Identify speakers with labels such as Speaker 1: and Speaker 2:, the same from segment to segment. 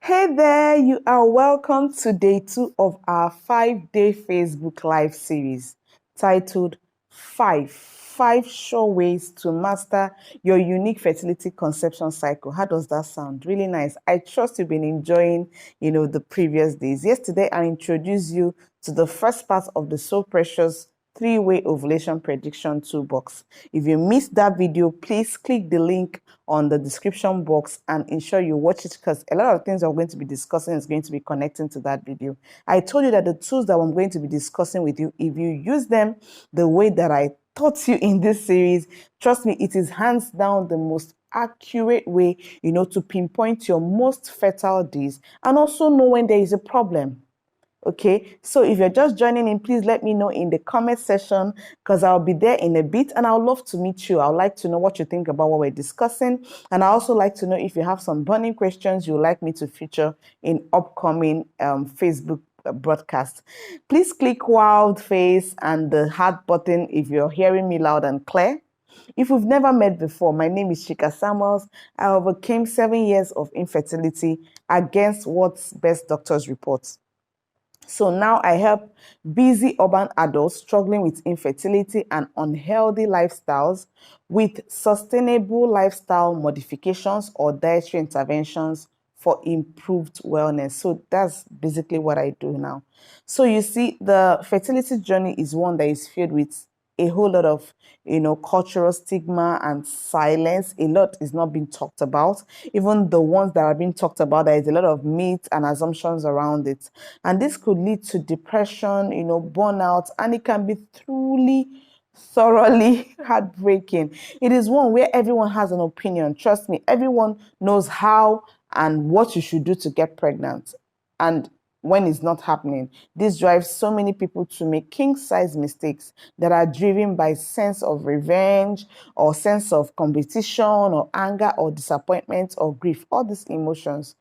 Speaker 1: Hey there, you are welcome to day 2 of our 5-day Facebook Live series titled Five Sure Ways to Master Your Unique Fertility Conception Cycle. How does that sound? Really nice. I trust you've been enjoying, the previous days. Yesterday, I introduced you to the first part of the so precious 3-way ovulation prediction toolbox. If you missed that video, please click the link on the description box and ensure you watch it, because a lot of things I'm going to be discussing is going to be connecting to that video. I told you that the tools that I'm going to be discussing with you, if you use them the way that I taught you in this series, trust me, it is hands down the most accurate way, to pinpoint your most fertile days and also know when there is a problem. Okay, so if you're just joining in, please let me know in the comment section, because I'll be there in a bit and I'd love to meet you. I'd like to know what you think about what we're discussing. And I also like to know if you have some burning questions you'd like me to feature in upcoming Facebook broadcast. Please click wild face and the heart button if you're hearing me loud and clear. If we've never met before, my name is Chika Samuels. I overcame 7 years of infertility against what's best doctors report. So now I help busy urban adults struggling with infertility and unhealthy lifestyles with sustainable lifestyle modifications or dietary interventions for improved wellness. So that's basically what I do now. So you see, the fertility journey is one that is filled with a whole lot of cultural stigma and silence. A lot is not being talked about. Even the ones that are being talked about, there is a lot of myths and assumptions around it, and this could lead to depression, burnout, and it can be truly thoroughly heartbreaking. It is one where everyone has an opinion. Trust me, everyone knows how and what you should do to get pregnant, and when it's not happening. This drives so many people to make king-size mistakes that are driven by sense of revenge or sense of competition or anger or disappointment or grief, all these emotions,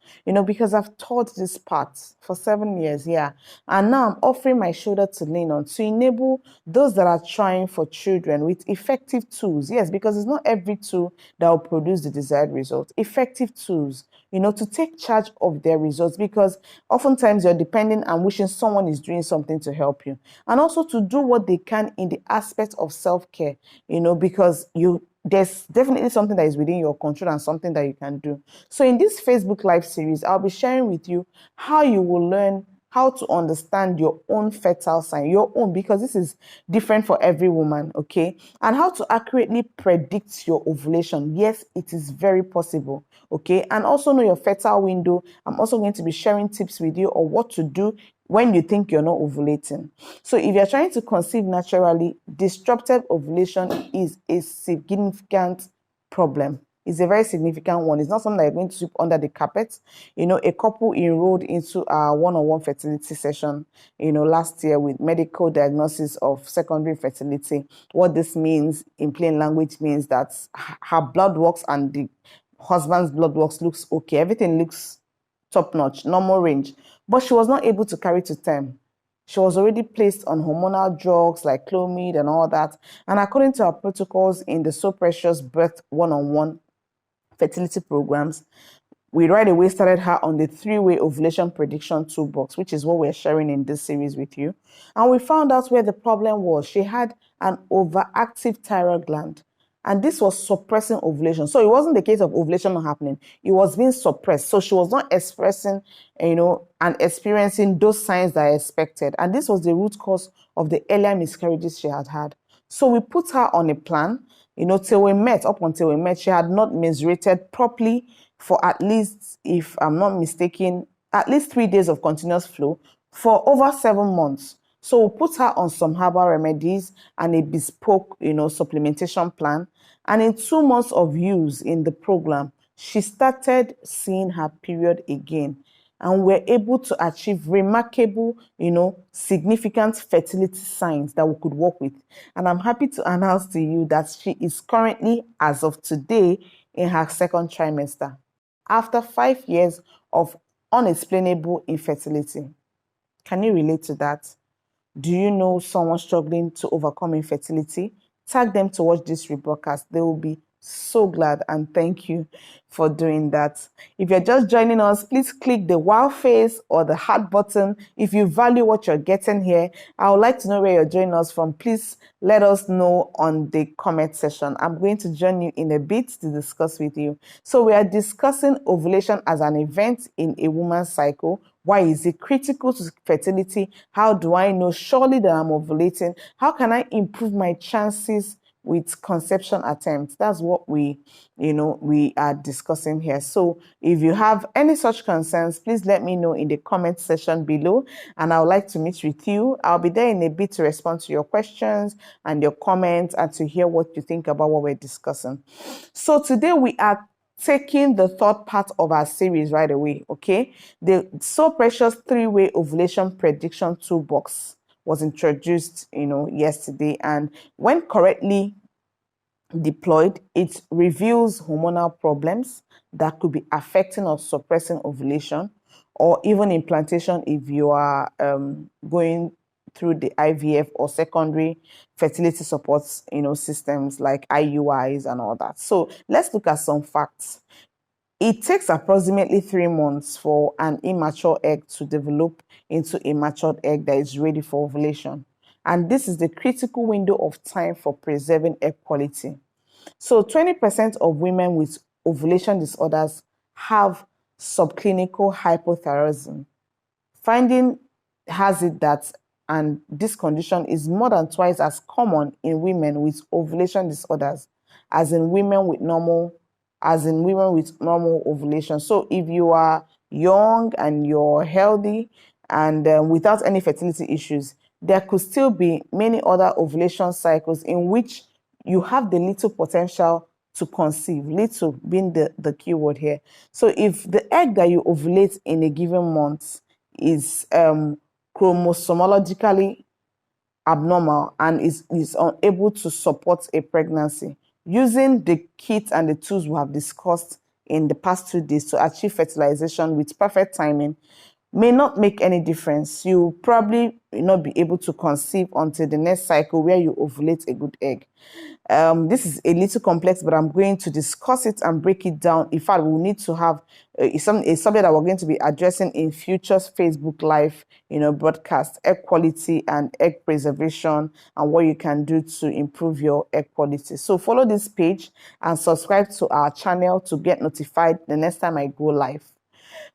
Speaker 1: because I've taught this part for 7 years, yeah. And now I'm offering my shoulder to lean on to enable those that are trying for children with effective tools. Yes, because it's not every tool that will produce the desired result. Effective tools, to take charge of their results, because oftentimes you're depending and wishing someone is doing something to help you, and also to do what they can in the aspect of self-care, because there's definitely something that is within your control and something that you can do. So in this Facebook Live series, I'll be sharing with you how you will learn how to understand your own fertile sign, your own, because this is different for every woman, okay? And how to accurately predict your ovulation. Yes, it is very possible, okay? And also know your fertile window. I'm also going to be sharing tips with you on what to do when you think you're not ovulating. So if you're trying to conceive naturally, disrupted ovulation is a significant problem. It's a very significant one. It's not something that you're going to sweep under the carpet. A couple enrolled into our one-on-one fertility session, last year with medical diagnosis of secondary infertility. What this means in plain language means that her blood works and the husband's blood works looks okay. Everything looks top-notch, normal range. But she was not able to carry to term. She was already placed on hormonal drugs like Clomid and all that. And according to our protocols in the So Precious Birth one-on-one fertility programs, we right away started her on the 3-way ovulation prediction toolbox, which is what we're sharing in this series with you. And we found out where the problem was. She had an overactive thyroid gland, and this was suppressing ovulation. So it wasn't the case of ovulation not happening. It was being suppressed. So she was not expressing, and experiencing those signs that I expected. And this was the root cause of the earlier miscarriages she had had. So we put her on a plan, till we met. Up until we met, she had not menstruated properly for at least, if I'm not mistaken, at least 3 days of continuous flow for over 7 months. So we put her on some herbal remedies and a bespoke, supplementation plan. And in 2 months of use in the program, she started seeing her period again. And we're able to achieve remarkable, significant fertility signs that we could work with. And I'm happy to announce to you that she is currently, as of today, in her 2nd trimester, after 5 years of unexplainable infertility. Can you relate to that? Do you know someone struggling to overcome infertility? Tag them to watch this rebroadcast. They will be So glad, and thank you for doing that. If you're just joining us, please click the wow face or the heart button. If you value what you're getting here, I would like to know where you're joining us from. Please let us know on the comment section. I'm going to join you in a bit to discuss with you. So we are discussing ovulation as an event in a woman's cycle. Why is it critical to fertility? How do I know surely that I'm ovulating? How can I improve my chances with conception attempts? That's what we are discussing here. So if you have any such concerns, please let me know in the comment section below, and I would like to meet with you. I'll be there in a bit to respond to your questions and your comments and to hear what you think about what we're discussing. So today we are taking the third part of our series right away, okay? The So Precious 3-way ovulation prediction toolbox was introduced, yesterday, and when correctly deployed, it reveals hormonal problems that could be affecting or suppressing ovulation, or even implantation if you are going through the IVF or secondary fertility support, systems like IUIs and all that. So let's look at some facts. It takes approximately 3 months for an immature egg to develop into a matured egg that is ready for ovulation. And this is the critical window of time for preserving egg quality. So 20% of women with ovulation disorders have subclinical hypothyroidism. Finding has it that, and this condition is more than twice as common in women with ovulation disorders as in women with normal ovulation. So if you are young and you're healthy and without any fertility issues, there could still be many other ovulation cycles in which you have the little potential to conceive, little being the key word here. So if the egg that you ovulate in a given month is chromosomologically abnormal and is unable to support a pregnancy, using the kit and the tools we have discussed in the past 2 days to achieve fertilization with perfect timing may not make any difference. You'll probably not be able to conceive until the next cycle where you ovulate a good egg. This is a little complex, but I'm going to discuss it and break it down. In fact, we'll need to have a subject that we're going to be addressing in future Facebook Live, broadcast, egg quality and egg preservation, and what you can do to improve your egg quality. So follow this page and subscribe to our channel to get notified the next time I go live.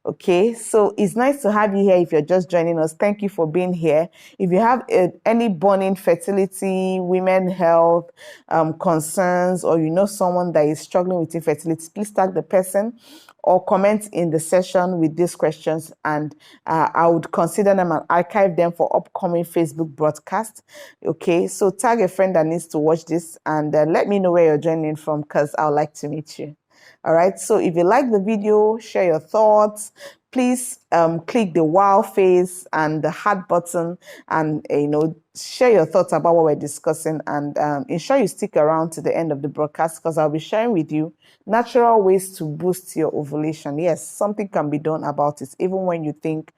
Speaker 1: Okay, so it's nice to have you here. If you're just joining us, thank you for being here. If you have any burning fertility, women health concerns, or you know someone that is struggling with infertility, please tag the person or comment in the session with these questions, and I would consider them and archive them for upcoming Facebook broadcast. Okay, so tag a friend that needs to watch this, and let me know where you're joining from, because I would like to meet you. All right, so if you like the video, share your thoughts. Please click the wow face and the heart button, and share your thoughts about what we're discussing, and ensure you stick around to the end of the broadcast, because I'll be sharing with you natural ways to boost your ovulation. Yes, something can be done about it, even when you think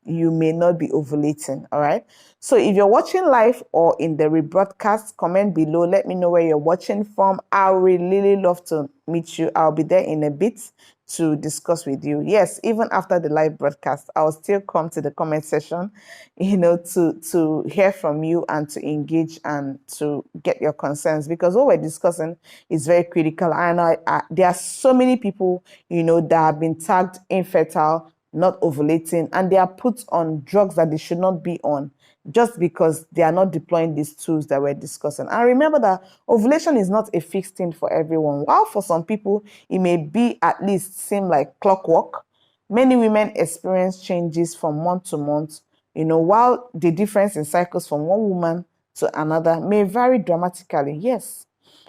Speaker 1: you may not be ovulating. All right, so if you're watching live or in the rebroadcast, comment below. Let me know where you're watching from. I would really love to meet you. I'll be there in a bit to discuss with you. Yes, even after the live broadcast, I'll still come to the comment section, to hear from you and to engage and to get your concerns, because what we're discussing is very critical. And there are so many people, that have been tagged infertile, not ovulating, and they are put on drugs that they should not be on, just because they are not deploying these tools that we're discussing. And remember that ovulation is not a fixed thing for everyone. While for some people, it may be at least seem like clockwork, many women experience changes from month to month, while the difference in cycles from one woman to another may vary dramatically. Yes.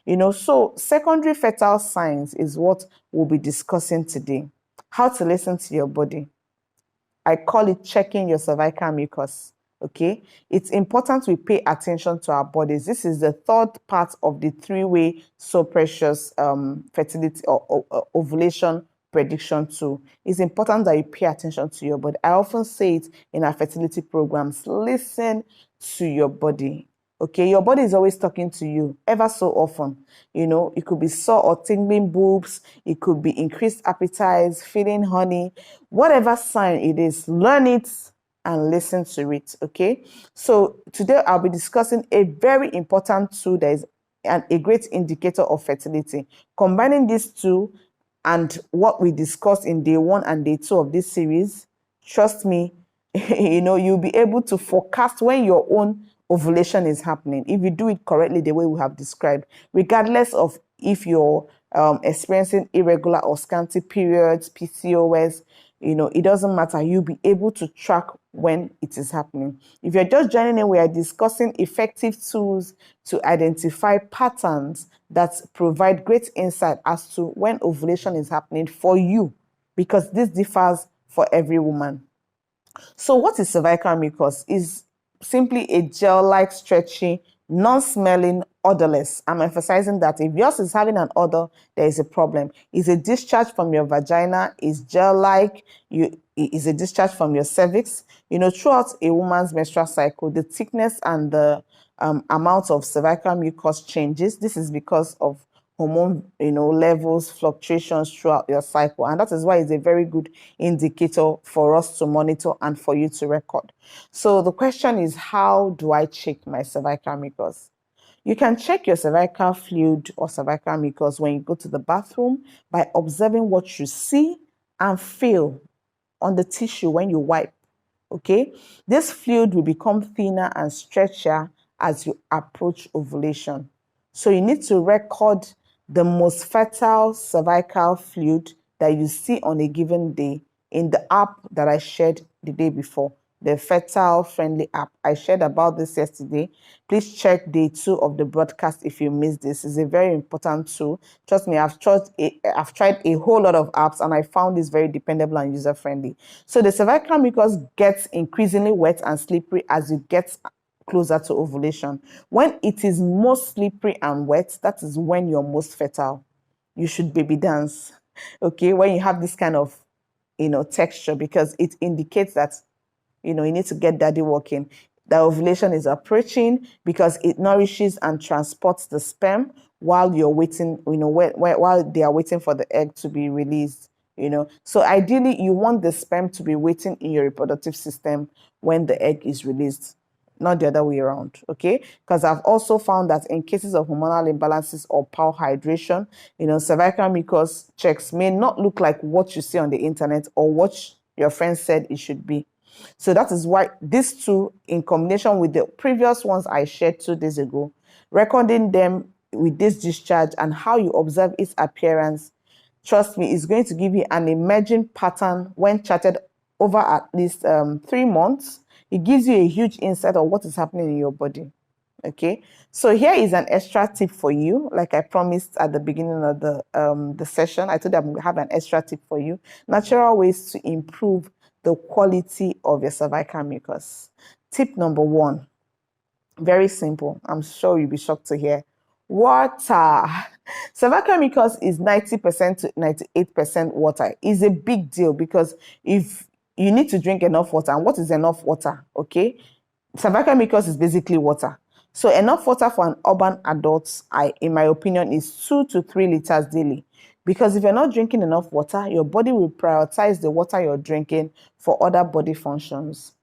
Speaker 1: So secondary fertile signs is what we'll be discussing today. How to listen to your body. I call it checking your cervical mucus. Okay, it's important we pay attention to our bodies. This is the third part of the 3-way So Precious fertility or ovulation prediction tool. It's important that you pay attention to your body. I often say it in our fertility programs. Listen to your body. Okay, your body is always talking to you ever so often. It could be sore or tingling boobs, it could be increased appetite, feeling honey, whatever sign it is, learn it and listen to it. Okay, so today I'll be discussing a very important tool that is a great indicator of fertility. Combining these two and what we discussed in day 1 and day 2 of this series, trust me, you'll be able to forecast when your own ovulation is happening if you do it correctly the way we have described, regardless of if you're experiencing irregular or scanty periods, PCOS. It doesn't matter. You'll be able to track when it is happening. If you're just joining in, we are discussing effective tools to identify patterns that provide great insight as to when ovulation is happening for you, because this differs for every woman. So what is cervical mucus? Is simply a gel-like, stretchy, non-smelling, odorless. I'm emphasizing that if yours is having an odor, there is a problem. Is a discharge from your vagina, is gel-like, is a discharge from your cervix. Throughout a woman's menstrual cycle, the thickness and the amount of cervical mucus changes. This is because of hormone levels, fluctuations throughout your cycle, and that is why it's a very good indicator for us to monitor and for you to record. So the question is, how do I check my cervical mucus? You can check your cervical fluid or cervical mucus when you go to the bathroom by observing what you see and feel on the tissue when you wipe. Okay, this fluid will become thinner and stretchier as you approach ovulation. So you need to record the most fertile cervical fluid that you see on a given day in the app that I shared the day before, the Fertile Friendly app. I shared about this yesterday. Please check day 2 of the broadcast if you missed this. It's a very important tool. Trust me, I've tried a whole lot of apps and I found this very dependable and user-friendly. So the cervical mucus gets increasingly wet and slippery as you get closer to ovulation. When it is most slippery and wet, that is when you're most fertile. You should baby dance, okay, when you have this kind of texture, because it indicates that you need to get daddy walking. The ovulation is approaching because it nourishes and transports the sperm while you're waiting, while they are waiting for the egg to be released. So ideally you want the sperm to be waiting in your reproductive system when the egg is released, not the other way around, okay? Because I've also found that in cases of hormonal imbalances or poor hydration, cervical mucus checks may not look like what you see on the internet or what your friend said it should be. So that is why these two, in combination with the previous ones I shared 2 days ago, recording them with this discharge and how you observe its appearance, trust me, is going to give you an emerging pattern when charted over at least 3 months. It gives you a huge insight of what is happening in your body. Okay, so here is an extra tip for you. Like I promised at the beginning of the session, I told you I'm going to have an extra tip for you. Natural ways to improve the quality of your cervical mucus. Tip number 1, very simple. I'm sure you'll be shocked to hear. Water. Cervical mucus is 90% to 98% water. It's a big deal because if you need to drink enough water, and what is enough water? Okay, cervical mucus is basically water. So enough water for an urban adult, in my opinion, is 2 to 3 liters daily. Because if you're not drinking enough water, your body will prioritize the water you're drinking for other body functions.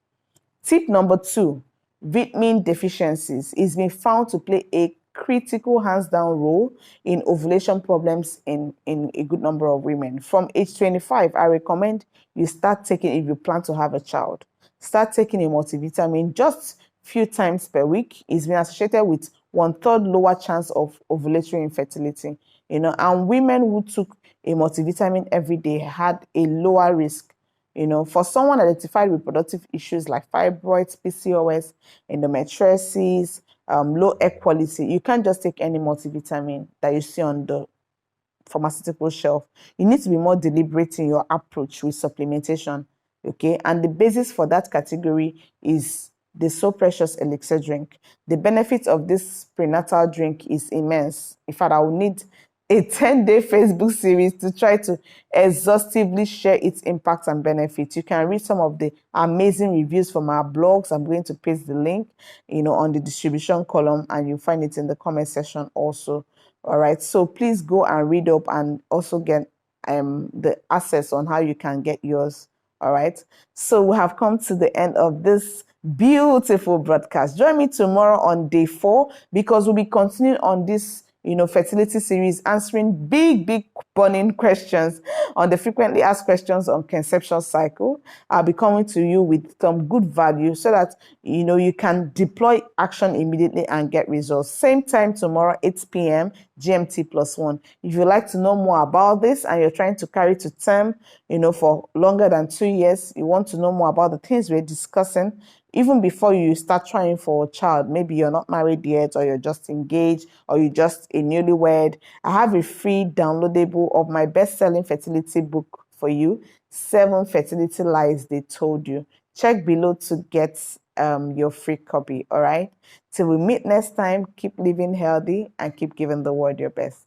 Speaker 1: Tip number 2, vitamin deficiencies is been found to play a critical hands-down role in ovulation problems in a good number of women. From age 25, I recommend you start taking, if you plan to have a child, start taking a multivitamin just few times per week. It's been associated with 1/3 lower chance of ovulatory infertility. And women who took a multivitamin every day had a lower risk. For someone identified with reproductive issues like fibroids, PCOS, endometriosis, low egg quality, you can't just take any multivitamin that you see on the pharmaceutical shelf. You need to be more deliberate in your approach with supplementation, okay? And the basis for that category is the So Precious Elixir drink. The benefit of this prenatal drink is immense. In fact, I will need a 10-day Facebook series to try to exhaustively share its impact and benefits. You can read some of the amazing reviews from our blogs. I'm going to paste the link, on the distribution column, and you'll find it in the comment section also. All right. So please go and read up and also get the access on how you can get yours. All right. So we have come to the end of this beautiful broadcast. Join me tomorrow on day 4 because we'll be continuing on this fertility series, answering big burning questions on the frequently asked questions on conception cycle. I'll be coming to you with some good value so that you can deploy action immediately and get results. Same time tomorrow, 8 p.m. GMT +1. If you'd like to know more about this and you're trying to carry to term, for longer than 2 years, you want to know more about the things we're discussing, even before you start trying for a child, maybe you're not married yet, or you're just engaged, or you're just a newlywed, I have a free downloadable of my best-selling fertility book for you, 7 Fertility Lies They Told You. Check below to get your free copy, all right? Till we meet next time, keep living healthy and keep giving the world your best.